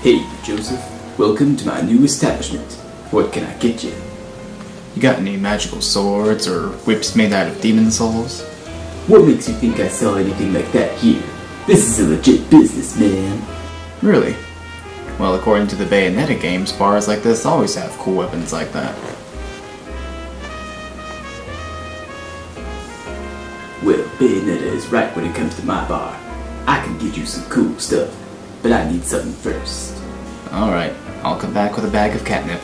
Hey, Joseph. Welcome to my new establishment. What can I get you? You got any magical swords or whips made out of demon souls? What makes you think I sell anything like that here? This is a legit business, man. Really? Well, according to the Bayonetta games, bars like this always have cool weapons like that. Well, Bayonetta is right when it comes to my bar. I can get you some cool stuff, but I need something first. Alright, I'll come back with a bag of catnip.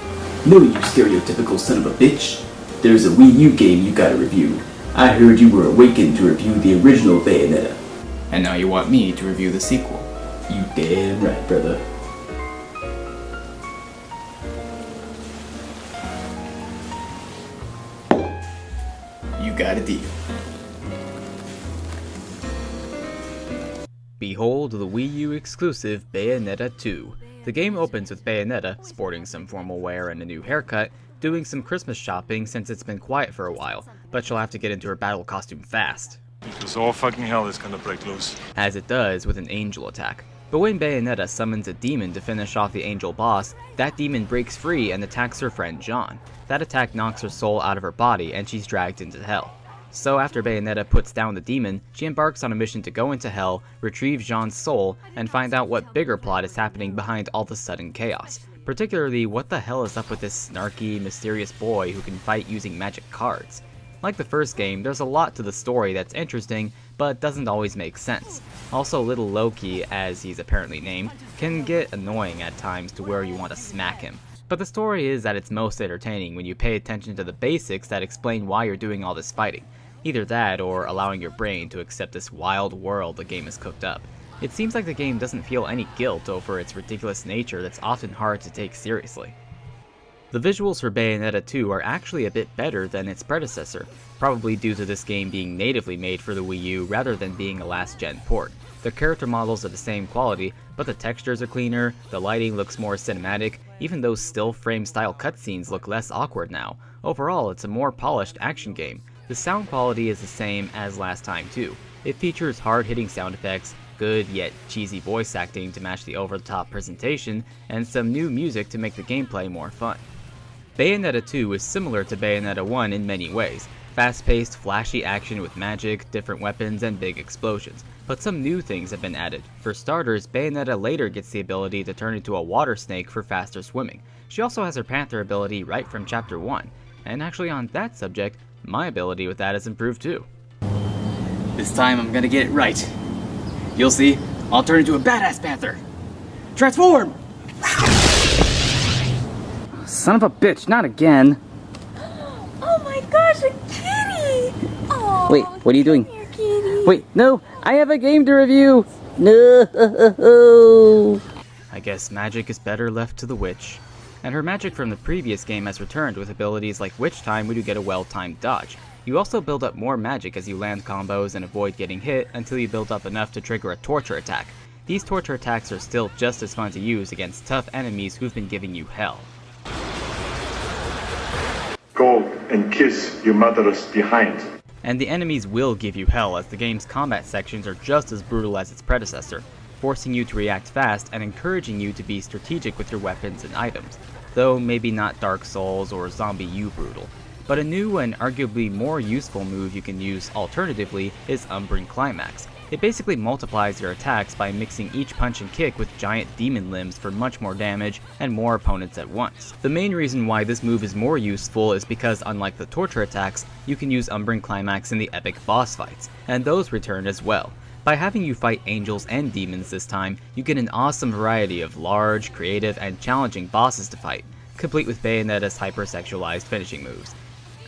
No, you stereotypical son of a bitch. There's a WiiU game you gotta review. I heard you were awakened to review the original Bayonetta. And now you want me to review the sequel. You damn right, brother. You got a deal. Behold the WiiU exclusive Bayonetta 2. The game opens with Bayonetta, sporting some formal wear and a new haircut, doing some Christmas shopping since it's been quiet for a while, but she'll have to get into her battle costume fast. Because all fucking hell is gonna break loose. As it does with an angel attack. But when Bayonetta summons a demon to finish off the angel boss, that demon breaks free and attacks her friend John. That attack knocks her soul out of her body and she's dragged into hell. So after Bayonetta puts down the demon, she embarks on a mission to go into hell, retrieve Jean's soul, and find out what bigger plot is happening behind all the sudden chaos. Particularly, what the hell is up with this snarky, mysterious boy who can fight using magic cards? Like the first game, there's a lot to the story that's interesting, but doesn't always make sense. Also, little Loki, as he's apparently named, can get annoying at times to where you want to smack him. But the story is at its most entertaining when you pay attention to the basics that explain why you're doing all this fighting. Either that, or allowing your brain to accept this wild world the game has cooked up. It seems like the game doesn't feel any guilt over its ridiculous nature that's often hard to take seriously. The visuals for Bayonetta 2 are actually a bit better than its predecessor, probably due to this game being natively made for the Wii U rather than being a last-gen port. The character models are the same quality, but the textures are cleaner, the lighting looks more cinematic, even those still frame style cutscenes look less awkward now. Overall, it's a more polished action game. The sound quality is the same as last time too. It features hard-hitting sound effects, good yet cheesy voice acting to match the over-the-top presentation, and some new music to make the gameplay more fun. Bayonetta 2 is similar to Bayonetta 1 in many ways. Fast-paced, flashy action with magic, different weapons, and big explosions. But some new things have been added. For starters, Bayonetta later gets the ability to turn into a water snake for faster swimming. She also has her Panther ability right from Chapter 1. And actually on that subject, my ability with that has improved too. This time I'm gonna get it right. You'll see, I'll turn into a badass panther. Transform! Son of a bitch, not again. Oh my gosh, a kitty! Oh, Wait, what are you doing? Here, kitty. Wait, no, I have a game to review. No. I guess magic is better left to the witch. And her magic from the previous game has returned with abilities like Witch Time when you get a well-timed dodge. You also build up more magic as you land combos and avoid getting hit until you build up enough to trigger a torture attack. These torture attacks are still just as fun to use against tough enemies who've been giving you hell. Go and kiss your mothers behind. And the enemies will give you hell as the game's combat sections are just as brutal as its predecessor, forcing you to react fast and encouraging you to be strategic with your weapons and items, though maybe not Dark Souls or Zombie U brutal. But a new and arguably more useful move you can use alternatively is Umbran Climax. It basically multiplies your attacks by mixing each punch and kick with giant demon limbs for much more damage and more opponents at once. The main reason why this move is more useful is because unlike the torture attacks, you can use Umbran Climax in the epic boss fights, and those return as well. By having you fight angels and demons this time, you get an awesome variety of large, creative, and challenging bosses to fight, complete with Bayonetta's hypersexualized finishing moves.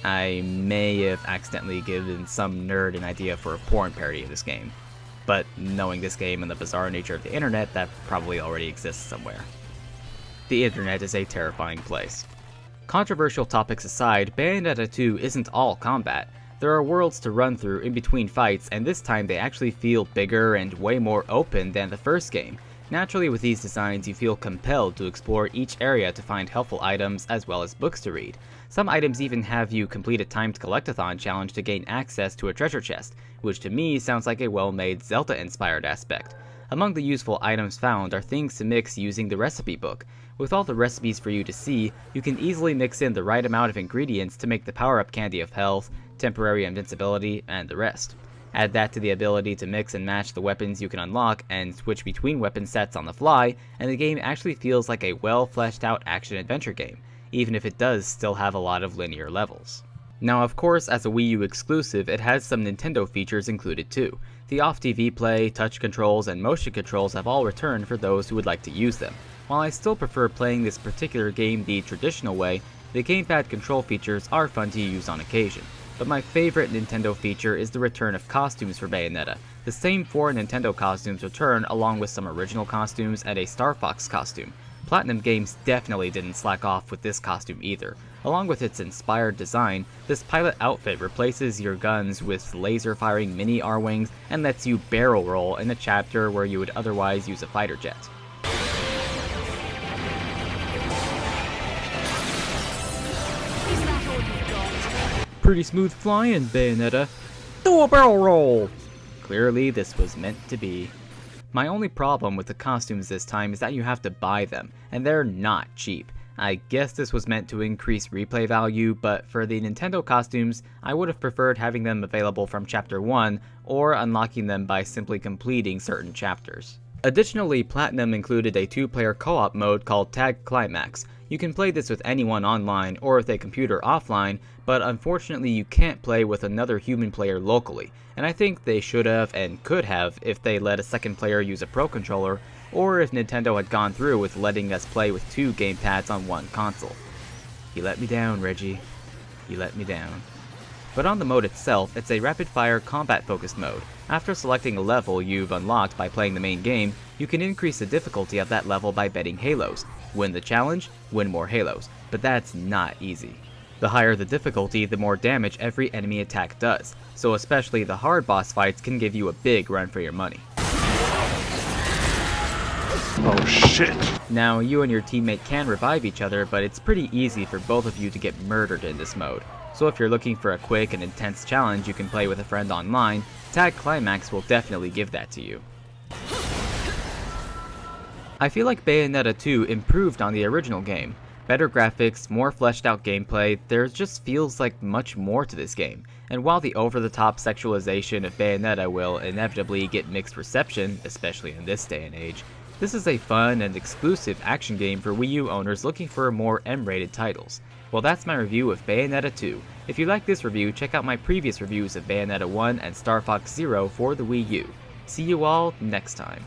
I may have accidentally given some nerd an idea for a porn parody of this game, but knowing this game and the bizarre nature of the internet, that probably already exists somewhere. The internet is a terrifying place. Controversial topics aside, Bayonetta 2 isn't all combat. There are worlds to run through in between fights, and this time they actually feel bigger and way more open than the first game. Naturally, with these designs, you feel compelled to explore each area to find helpful items as well as books to read. Some items even have you complete a timed collectathon challenge to gain access to a treasure chest, which to me sounds like a well-made Zelda-inspired aspect. Among the useful items found are things to mix using the recipe book. With all the recipes for you to see, you can easily mix in the right amount of ingredients to make the power-up candy of health, temporary invincibility, and the rest. Add that to the ability to mix and match the weapons you can unlock and switch between weapon sets on the fly, and the game actually feels like a well fleshed out action-adventure game, even if it does still have a lot of linear levels. Now of course, as a Wii U exclusive, it has some Nintendo features included too. The off-TV play, touch controls, and motion controls have all returned for those who would like to use them. While I still prefer playing this particular game the traditional way, the gamepad control features are fun to use on occasion. But my favorite Nintendo feature is the return of costumes for Bayonetta. The same 4 Nintendo costumes return along with some original costumes and a Star Fox costume. Platinum Games definitely didn't slack off with this costume either. Along with its inspired design, this pilot outfit replaces your guns with laser-firing mini R-Wings and lets you barrel roll in a chapter where you would otherwise use a fighter jet. Pretty smooth flying, Bayonetta. Do a barrel roll! Clearly this was meant to be. My only problem with the costumes this time is that you have to buy them, and they're not cheap. I guess this was meant to increase replay value, but for the Nintendo costumes, I would have preferred having them available from Chapter 1, or unlocking them by simply completing certain chapters. Additionally, Platinum included a 2-player co-op mode called Tag Climax. You can play this with anyone online or with a computer offline, but unfortunately you can't play with another human player locally, and I think they should have and could have if they let a second player use a Pro Controller, or if Nintendo had gone through with letting us play with 2 gamepads on one console. You let me down, Reggie. You let me down. But on the mode itself, it's a rapid-fire combat-focused mode. After selecting a level you've unlocked by playing the main game, you can increase the difficulty of that level by betting halos. Win the challenge, win more halos, but that's not easy. The higher the difficulty, the more damage every enemy attack does, so especially the hard boss fights can give you a big run for your money. Oh shit! Now, you and your teammate can revive each other, but it's pretty easy for both of you to get murdered in this mode. So if you're looking for a quick and intense challenge you can play with a friend online, Tag Climax will definitely give that to you. I feel like Bayonetta 2 improved on the original game. Better graphics, more fleshed out gameplay, there just feels like much more to this game. And while the over-the-top sexualization of Bayonetta will inevitably get mixed reception, especially in this day and age, this is a fun and exclusive action game for Wii U owners looking for more M-rated titles. Well, that's my review of Bayonetta 2. If you like this review, check out my previous reviews of Bayonetta 1 and Star Fox Zero for the Wii U. See you all next time.